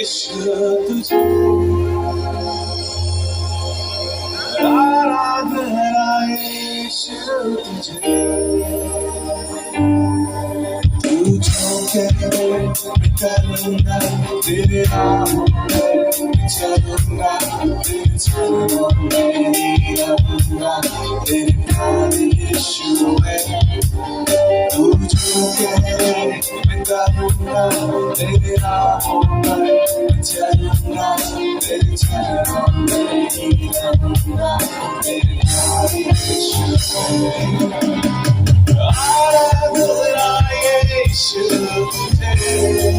तुझे आराधना यीशु तुझे तू जो कहे मैं करूँगा तेरे राहों में चलूँगा तेरे चरणों में ही रहूँगा तेरे प्यारे यीशु है तू जो कहे मैं करूँगा तेरे राहों में चलूँगा तेरे चरणों में ही रहूँगा तेरे प्यारे यीशु है आराधना यीशु तुझे